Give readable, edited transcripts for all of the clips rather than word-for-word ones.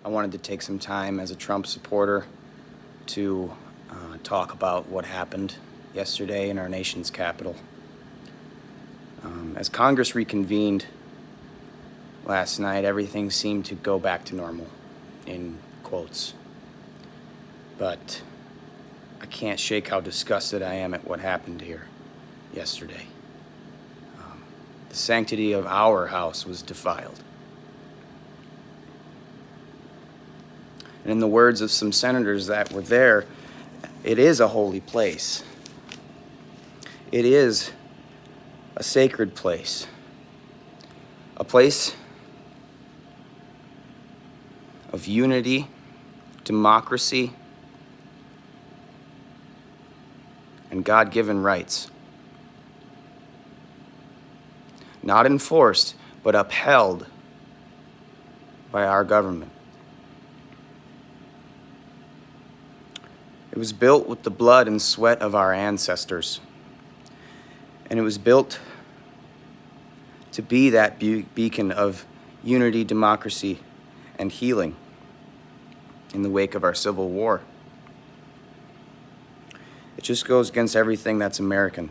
I wanted to take some time as a Trump supporter to talk about what happened yesterday in our nation's capital. As Congress reconvened last night, everything seemed to go back to normal, in quotes. But I can't shake how disgusted I am at what happened here yesterday. The sanctity of our house was defiled. And in the words of some senators that were there, it is a holy place. It is a sacred place. A place of unity, democracy, and God-given rights. Not enforced, but upheld by our government. It was built with the blood and sweat of our ancestors. And it was built to be that beacon of unity, democracy, and healing in the wake of our Civil War. It just goes against everything that's American.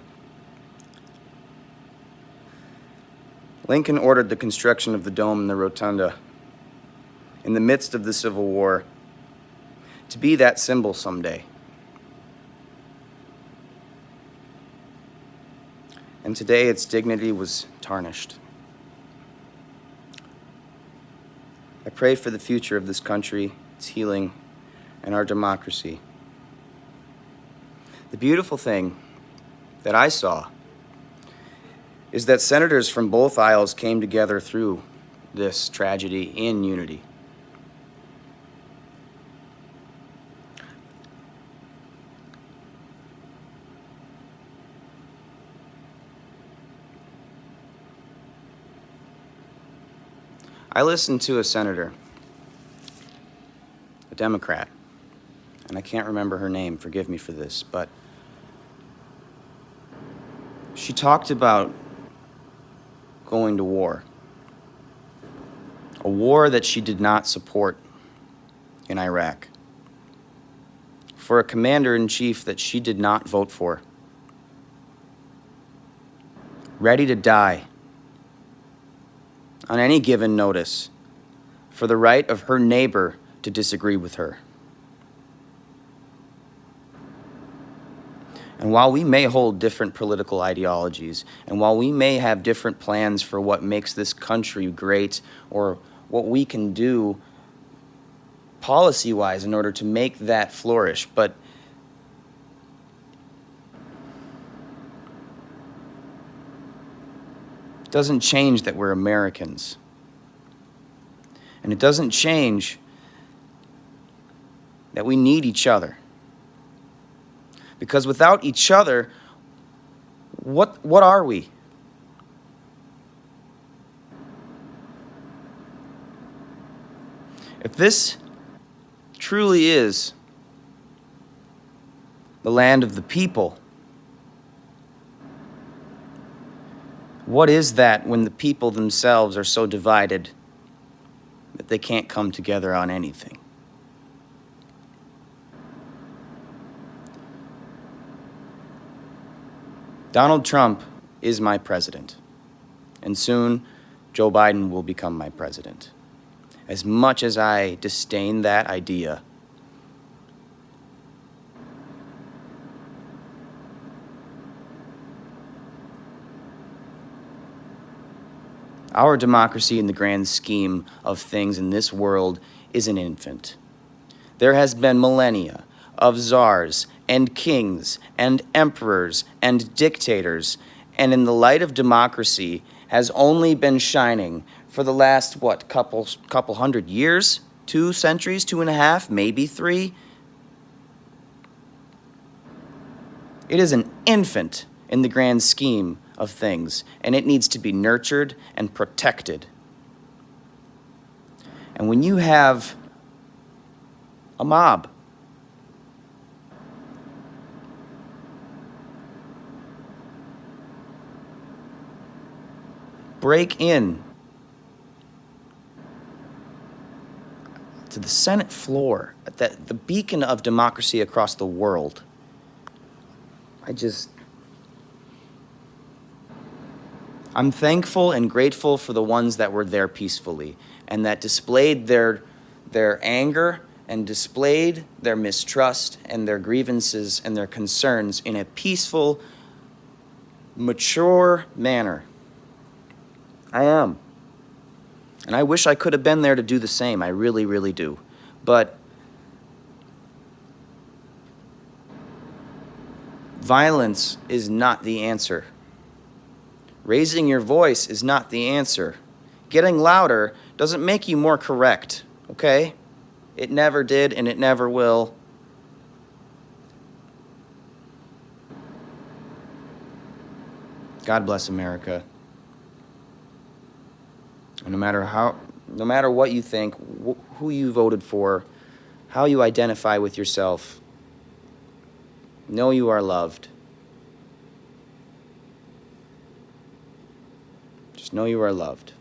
Lincoln ordered the construction of the dome and the rotunda in the midst of the Civil War to be that symbol someday. And today its dignity was tarnished. I pray for the future of this country, its healing, and our democracy. The beautiful thing that I saw is that senators from both aisles came together through this tragedy in unity. I listened to a senator, a Democrat, and I can't remember her name, forgive me for this, but she talked about going to war. A war that she did not support in Iraq. For a commander-in-chief that she did not vote for. Ready to die on any given notice for the right of her neighbor to disagree with her. And while we may hold different political ideologies, and while we may have different plans for what makes this country great or what we can do policy-wise in order to make that flourish, but it doesn't change that we're Americans. And it doesn't change that we need each other. Because without each other, what are we? If this truly is the land of the people, what is that when the people themselves are so divided that they can't come together on anything? Donald Trump is my president, and soon Joe Biden will become my president. As much as I disdain that idea, our democracy in the grand scheme of things in this world is an infant. There has been millennia of czars and kings and emperors and dictators, and in the light of democracy has only been shining for the last, couple hundred years? 2 centuries, 2.5, maybe 3? It is an infant in the grand scheme of things, and it needs to be nurtured and protected. And when you have a mob break in to the Senate floor, the beacon of democracy across the world. I'm thankful and grateful for the ones that were there peacefully and that displayed their anger and displayed their mistrust and their grievances and their concerns in a peaceful, mature manner. I am. And I wish I could have been there to do the same. I really, really do. But violence is not the answer. Raising your voice is not the answer. Getting louder doesn't make you more correct, okay? It never did, and it never will. God bless America. And no matter what you think, who you voted for, how you identify with yourself, know you are loved. Just know you are loved.